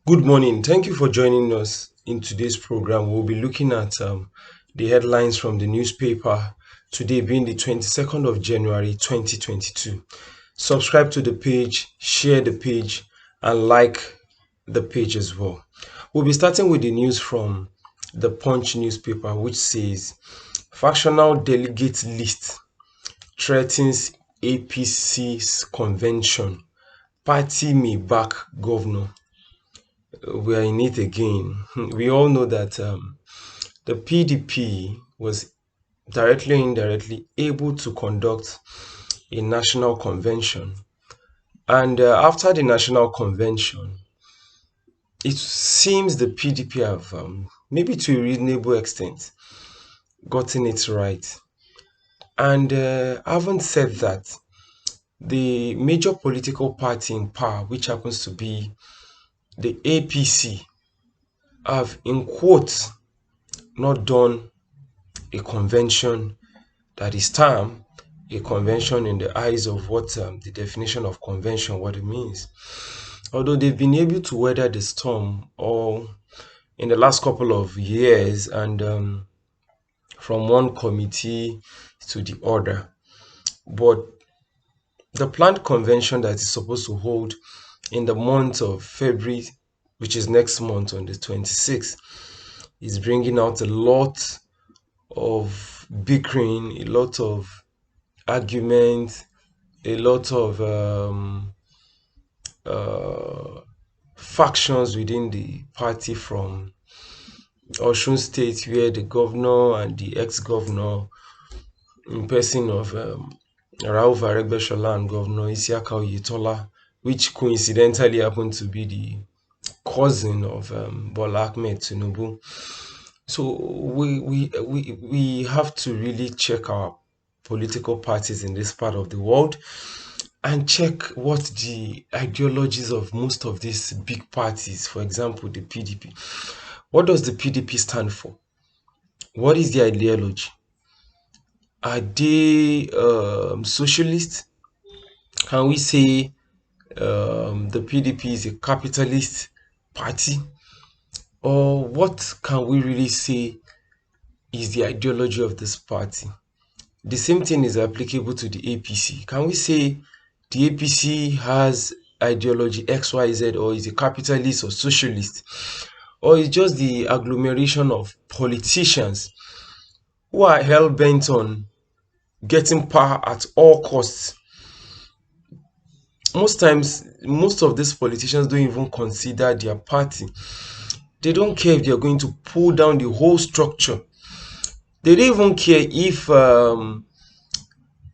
Good morning. Thank you for joining us in today's program. We'll be looking at the headlines from the newspaper today being the 22nd of January 2022. Subscribe to the page, share the page, and like the page as well. We'll be starting with the news from the Punch newspaper, which says factional delegate list threatens APC's convention. Party may back governor. We are in it again. We all know that the PDP was directly or indirectly able to conduct a national convention. And after the national convention, it seems the PDP have, maybe to a reasonable extent, gotten it right. And having said that, the major political party in power, which happens to be the APC, have in quotes not done a convention that is termed a convention in the eyes of what the definition of convention, what it means. Although they've been able to weather the storm all in the last couple of years and from one committee to the other. But the planned convention that is supposed to hold in the month of February, which is next month on the 26th, is bringing out a lot of bickering, a lot of argument, a lot of uh, factions within the party from Osun State, where the governor and the ex-governor, in person of Rauf Aregbesola and Governor Isiaka Oyetola, which coincidentally happened to be the cousin of Bola Ahmed Tinubu. So we have to really check our political parties in this part of the world and check what the ideologies of most of these big parties, for example, the PDP. What does the PDP stand for? What is the ideology? Are they socialist? Can we say the PDP is a capitalist party? Or what can we really say is the ideology of this party? The same thing is applicable to the APC. Can we say the APC has ideology XYZ, or is a capitalist or socialist? Or is just the agglomeration of politicians who are hell bent on getting power at all costs? Most times, most of these politicians don't even consider their party. They don't care if they're going to pull down the whole structure. They don't even care if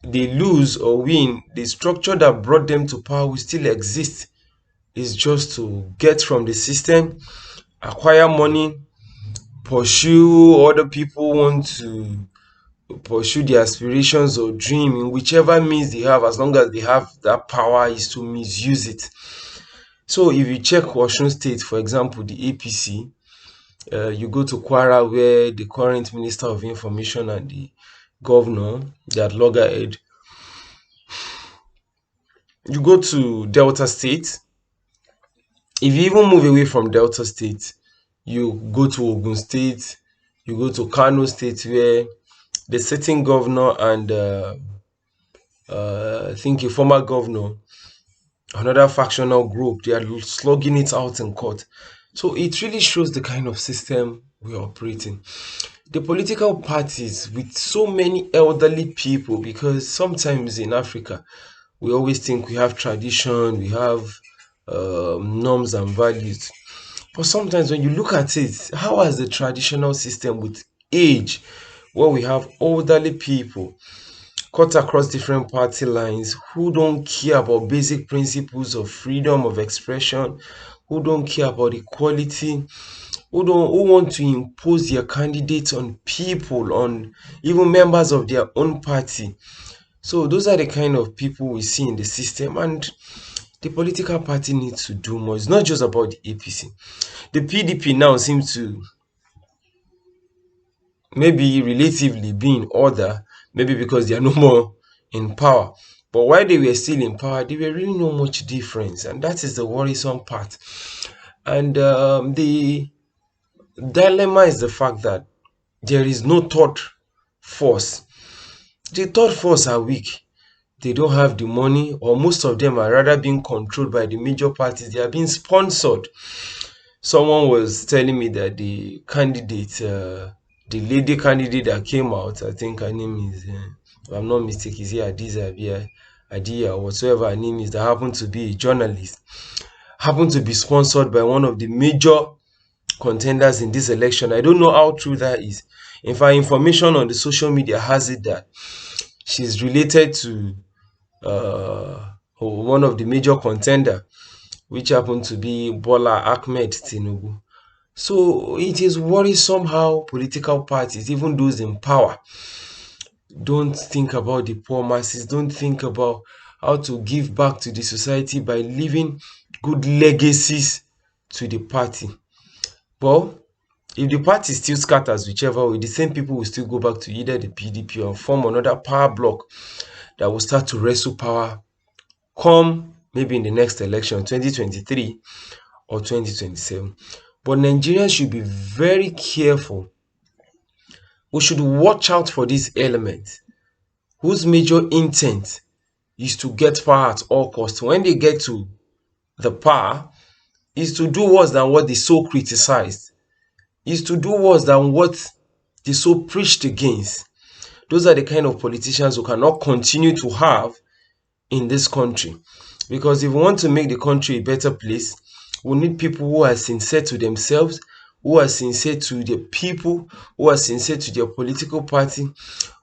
they lose or win. The structure that brought them to power will still exist. It's just to get from the system, acquire money, pursue other people want to pursue their aspirations or dream in whichever means they have, as long as they have that power, is to misuse it. So if you check Osun State, for example, the APC, you go to Kwara, where the current Minister of Information and the governor, that loggerhead. You go to Delta State. If you even move away from Delta State, you go to Ogun State, you go to Kano State, where the sitting governor and I think a former governor, another factional group, they are slugging it out in court. So it really shows the kind of system we are operating. The political parties with so many elderly people, because sometimes in Africa, we always think we have tradition, we have norms and values. But sometimes when you look at it, how has the traditional system with age, where we have elderly people cut across different party lines who don't care about basic principles of freedom of expression, who don't care about equality, who want to impose their candidates on people, on even members of their own party. So those are the kind of people we see in the system, and the political party needs to do more. It's not just about the APC. The PDP now seems to maybe relatively be in order, maybe because they are no more in power. But while they were still in power, there were really no much difference, and that is the worrisome part. And the dilemma is the fact that there is no third force. The third force are weak. They don't have the money, or most of them are rather being controlled by the major parties. They are being sponsored. Someone was telling me that the candidate, the lady candidate that came out, I think her name is, if I'm not mistaken, is it Adiza, Adia, or whatsoever her name is, that happened to be a journalist, happened to be sponsored by one of the major contenders in this election. I don't know how true that is. In fact, information on the social media has it that she's related to one of the major contender, which happened to be Bola Ahmed Tinubu. So it is worrisome how political parties, even those in power, don't think about the poor masses, don't think about how to give back to the society by leaving good legacies to the party. Well, if the party still scatters whichever way, the same people will still go back to either the PDP or form another power block that will start to wrestle power come maybe in the next election, 2023 or 2027. But Nigerians should be very careful. We should watch out for these elements whose major intent is to get power at all costs. When they get to the power, is to do worse than what they so criticized, is to do worse than what they so preached against. Those are the kind of politicians who cannot continue to have in this country. Because if we want to make the country a better place, we need people who are sincere to themselves, who are sincere to the people, who are sincere to their political party,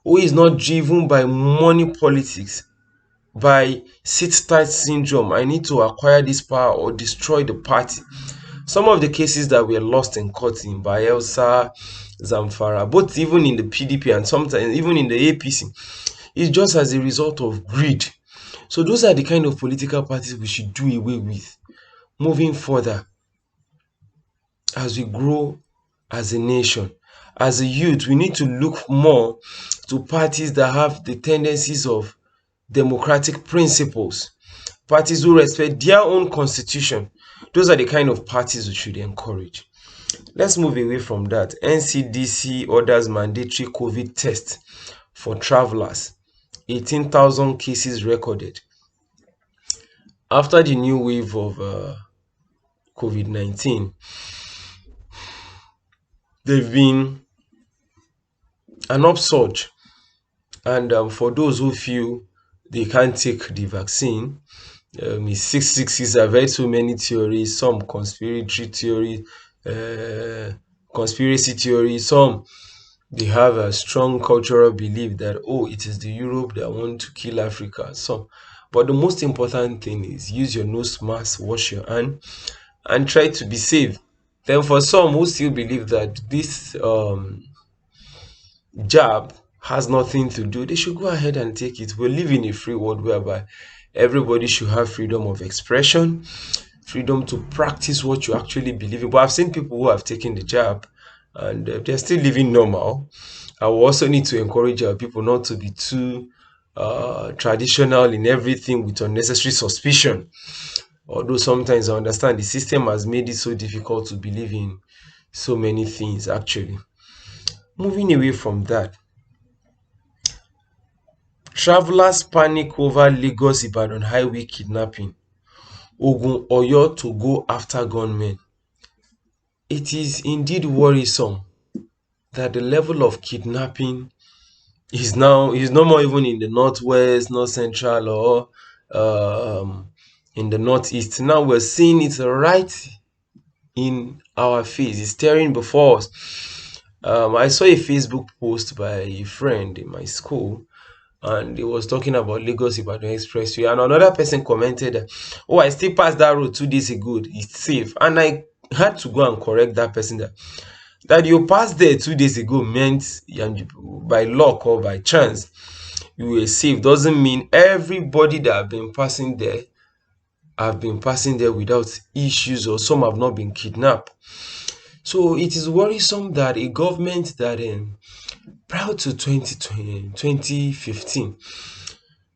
who is not driven by money politics, by sit-tight syndrome. I need to acquire this power or destroy the party. Some of the cases that were lost in court in Bayelsa, Zamfara, both even in the PDP and sometimes even in the APC, is just as a result of greed. So those are the kind of political parties we should do away with moving further as we grow as a nation. As a youth, we need to look more to parties that have the tendencies of democratic principles, parties who respect their own constitution. Those are the kind of parties we should encourage. Let's move away from that. NCDC orders mandatory COVID test for travelers. 18,000 cases recorded. After the new wave of COVID-19, there've been an upsurge, and for those who feel they can't take the vaccine, it's 666. I've heard so many theories, some conspiracy theories, some they have a strong cultural belief that, oh, it is the Europe that want to kill Africa. Some, but the most important thing is use your nose mask, wash your hand, and try to be safe. Then for some who still believe that this jab has nothing to do, they should go ahead and take it. We live in a free world whereby everybody should have freedom of expression, freedom to practice what you actually believe in. But I've seen people who have taken the jab and they're still living normal. I will also need to encourage our people not to be too traditional in everything with unnecessary suspicion. Although sometimes I understand the system has made it so difficult to believe in so many things actually. Moving away from that, travelers panic over Lagos Ibadan highway kidnapping. Ogun Oyo to go after gunmen. It is indeed worrisome that the level of kidnapping is no more even in the northwest, north central, or in the northeast. Now we're seeing it right in our face. It's staring before us. I saw a Facebook post by a friend in my school, and he was talking about Lagos Ibadan Expressway, and another person commented, "Oh, I still passed that road 2 days ago. It's safe." And I had to go and correct that person that you passed there 2 days ago meant, and by luck or by chance you were safe, doesn't mean everybody that have been passing there without issues, or some have not been kidnapped. So it is worrisome that a government that prior to 2015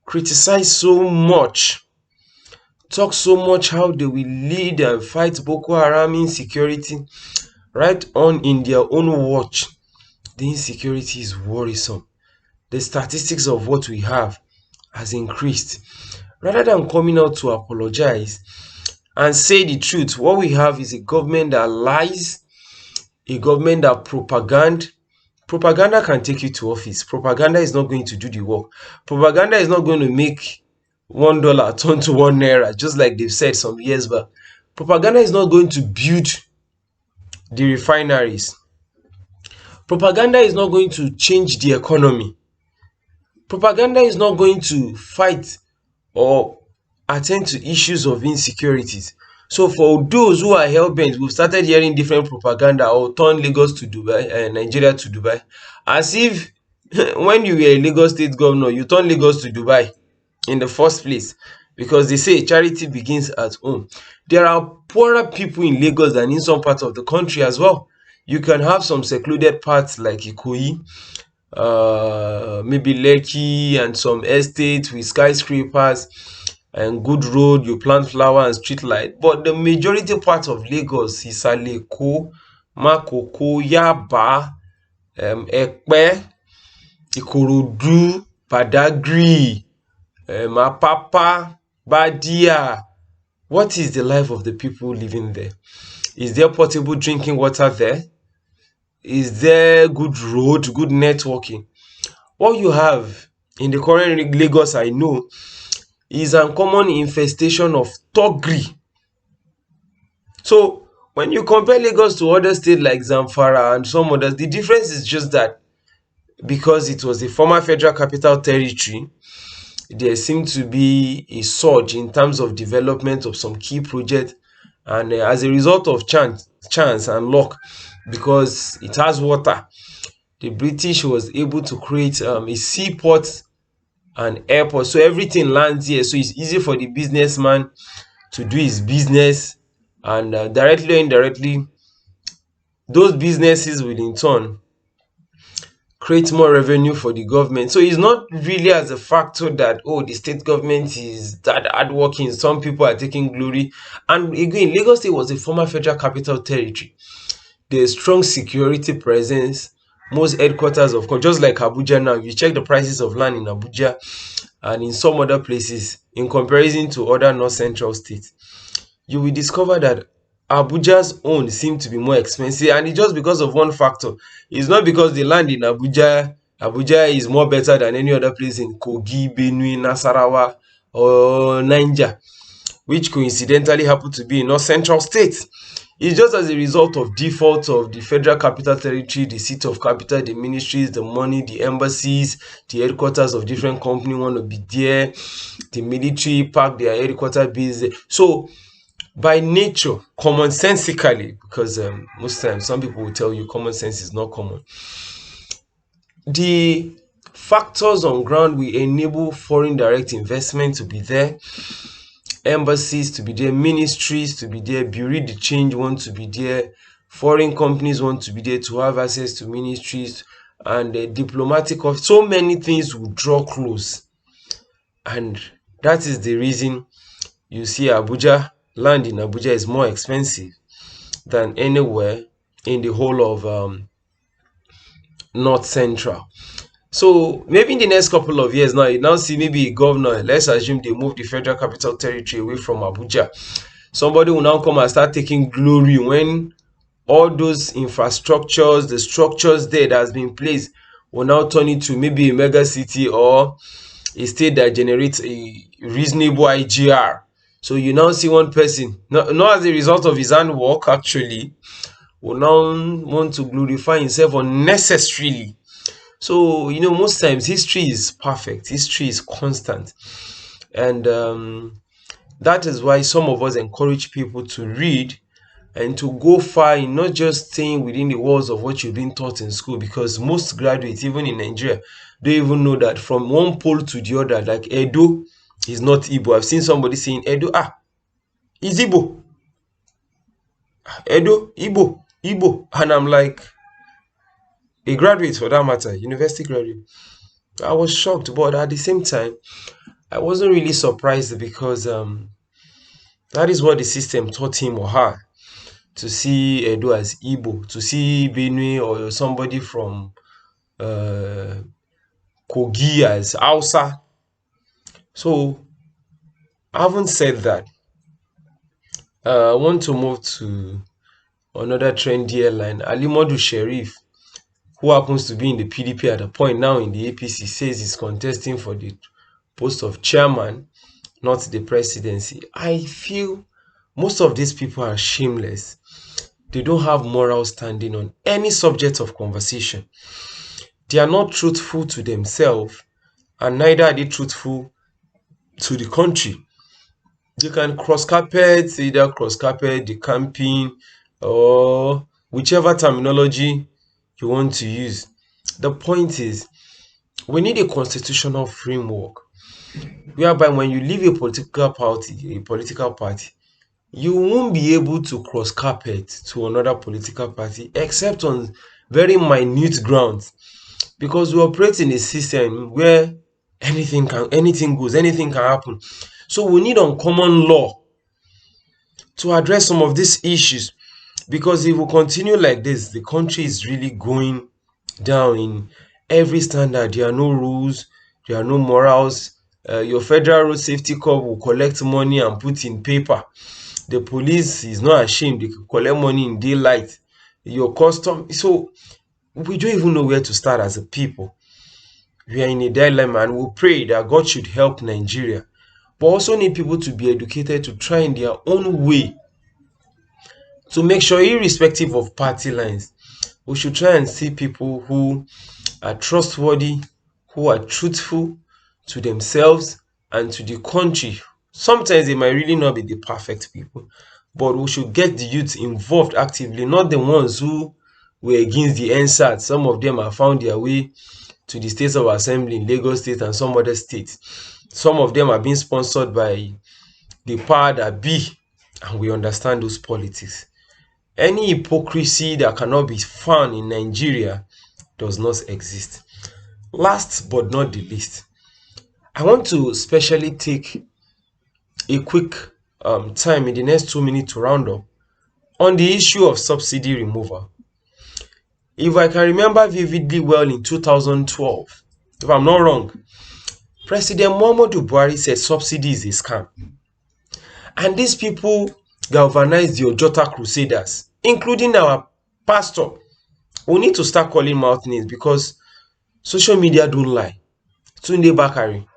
criticized so much talk so much how they will lead and fight Boko Haram insecurity. Right on in their own watch, the insecurity is worrisome. The statistics of what we have has increased. Rather than coming out to apologize and say the truth, what we have is a government that lies, a government that propaganda can take you to office. Propaganda is not going to do the work. Propaganda is not going to make $1 turn to £1, just like they've said some years back. Propaganda is not going to build the refineries. Propaganda is not going to change the economy. Propaganda is not going to fight or attend to issues of insecurities. So for those who are hell-bent, we've started hearing different propaganda or turn Lagos to Dubai, Nigeria to Dubai, as if when you were a Lagos state governor, you turn Lagos to Dubai in the first place, because they say charity begins at home. There are poorer people in Lagos than in some parts of the country as well. You can have some secluded parts like Ikoyi, maybe Lekki, and some estates with skyscrapers and good road, you plant flower and street light. But the majority part of Lagos is Aleko, Makoko, Yaba, Epe, Ikorodu, Badagry, Apapa, Badia. What is the life of the people living there? Is there potable drinking water there? Is there good road, good networking? What you have in the current Lagos, I know, is a common infestation of thuggery. So when you compare Lagos to other states like Zamfara and some others, the difference is just that because it was a former federal capital territory, there seemed to be a surge in terms of development of some key projects, and as a result of chance and luck, because it has water, the British was able to create a seaport and airport, so everything lands here, so it's easy for the businessman to do his business, and directly or indirectly, those businesses will in turn create more revenue for the government. So it's not really as a factor that, oh, the state government is that hardworking, some people are taking glory. And again, Lagos State was a former federal capital territory. There's strong security presence. Most headquarters of course, just like Abuja now, you check the prices of land in Abuja and in some other places in comparison to other north central states, you will discover that Abuja's own seem to be more expensive, and it's just because of one factor. It's not because the land in Abuja is more better than any other place in Kogi, Benue, Nasarawa, or Niger, which coincidentally happen to be in north central states. It's just as a result of default of the federal capital territory, the seat of capital, the ministries, the money, the embassies, the headquarters of different companies want to be there, the military park their headquarters base there. So by nature, commonsensically, because most times some people will tell you common sense is not common, the factors on ground will enable foreign direct investment to be there, embassies to be there, ministries to be there, bureau de change want to be there, foreign companies want to be there to have access to ministries, and diplomatic of so many things will draw close. And that is the reason you see Abuja, land in Abuja is more expensive than anywhere in the whole of North Central. So maybe in the next couple of years now, you now see maybe a governor, let's assume they move the federal capital territory away from Abuja. Somebody will now come and start taking glory when all those infrastructures, the structures there that has been placed will now turn into maybe a mega city or a state that generates a reasonable IGR. So you now see one person, not as a result of his handwork actually, will now want to glorify himself unnecessarily. So, most times history is perfect, history is constant. And that is why some of us encourage people to read and to go far in not just staying within the walls of what you've been taught in school, because most graduates, even in Nigeria, don't even know that from one pole to the other, like Edo is not Igbo. I've seen somebody saying Edo, is Igbo. Edo, Igbo. And I'm like, a graduate for that matter, university graduate. I was shocked, but at the same time, I wasn't really surprised because That is what the system taught him or her. To see Edo as Igbo, to see Benue or somebody from uh, Kogi as Hausa. So, having said that, I want to move to another trendy airline. Ali Modu Sheriff, who happens to be in the PDP at the point, now in the APC, says he's contesting for the post of chairman, not the presidency. I feel most of these people are shameless. They don't have moral standing on any subject of conversation. They are not truthful to themselves, and neither are they truthful to the country. They can either cross carpet the camping or whichever terminology you want to use. The point is, we need a constitutional framework whereby when you leave a political party, you won't be able to cross carpet to another political party except on very minute grounds, because we operate in a system where anything goes, anything can happen. So we need uncommon law to address some of these issues, because if we continue like this, the country is really going down in every standard. There are no rules, there are no morals. Your federal road safety corps will collect money and put in paper. The police is not ashamed, they can collect money in daylight. Your custom, so we don't even know where to start as a people. We are in a dilemma, and we pray that God should help Nigeria, but also need people to be educated to try in their own way to make sure, irrespective of party lines, we should try and see people who are trustworthy, who are truthful to themselves and to the country. Sometimes they might really not be the perfect people, but we should get the youth involved actively, not the ones who were against the NSAT. Some of them have found their way to the States of Assembly in Lagos State and some other states. Some of them are being sponsored by the power that be, and we understand those politics. Any hypocrisy that cannot be found in Nigeria does not exist. Last but not the least, I want to especially take a quick time in the next 2 minutes to round up on the issue of subsidy removal. If I can remember vividly well, in 2012, if I'm not wrong, President Muhammadu Buhari said subsidy is a scam. And these people galvanized the Ojota Crusaders, including our pastor. We need to start calling mouth names because social media don't lie. Tunde Bakari.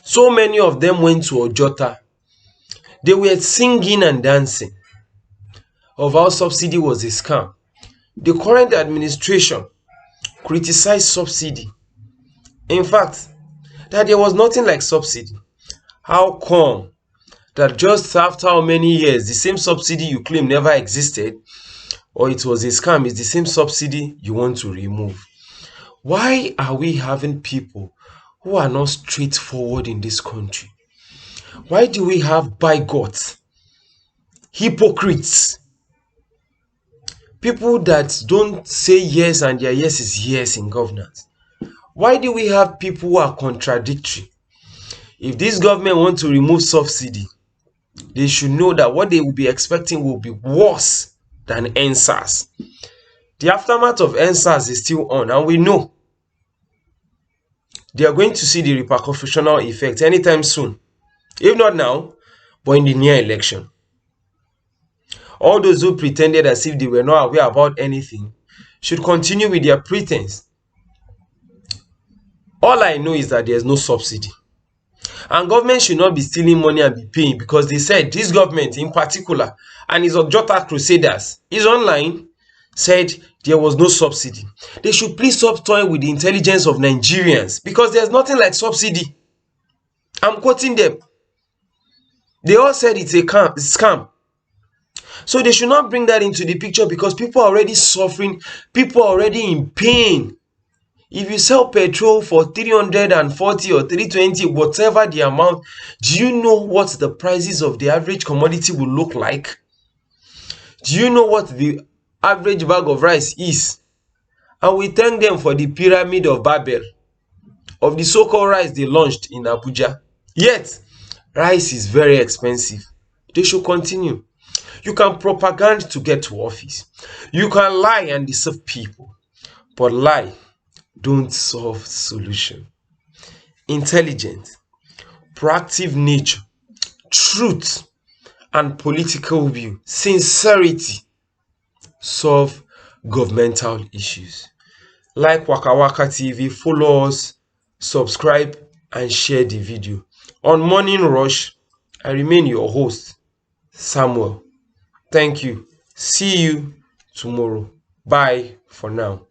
So many of them went to Ojota. They were singing and dancing of how subsidy was a scam. The current administration criticized subsidy. In fact, that there was nothing like subsidy. How come that just after how many years the same subsidy you claim never existed, or it was a scam, is the same subsidy you want to remove? Why are we having people who are not straightforward in this country? Why do we have bigots, hypocrites, people that don't say yes and their yes is yes in governance? Why do we have people who are contradictory? If this government wants to remove subsidy, they should know that what they will be expecting will be worse than NSAS. The aftermath of NSAS is still on, and we know they are going to see the repercussional effect anytime soon. If not now, but in the near election. All those who pretended as if they were not aware about anything should continue with their pretense. All I know is that there is no subsidy. And government should not be stealing money and be paying, because they said this government in particular, and its Ojota Crusaders, is online, said there was no subsidy. They should please stop toying with the intelligence of Nigerians, because there's nothing like subsidy. I'm quoting them. They all said it's a scam. So they should not bring that into the picture, because people are already suffering, people are already in pain. If you sell petrol for 340 or 320, whatever the amount, do you know what the prices of the average commodity will look like? Do you know what the average bag of rice is? And we thank them for the pyramid of Babel, of the so-called rice they launched in Abuja. Yet, Rice is very expensive. They should continue. You can propaganda to get to office. You can lie and deceive people. But lie don't solve solution. Intelligence, proactive nature, truth and political view, sincerity solve governmental issues. Like Waka Waka TV, follow us, subscribe and share the video. On Morning Rush, I remain your host, Samuel. Thank you. See you tomorrow. Bye for now.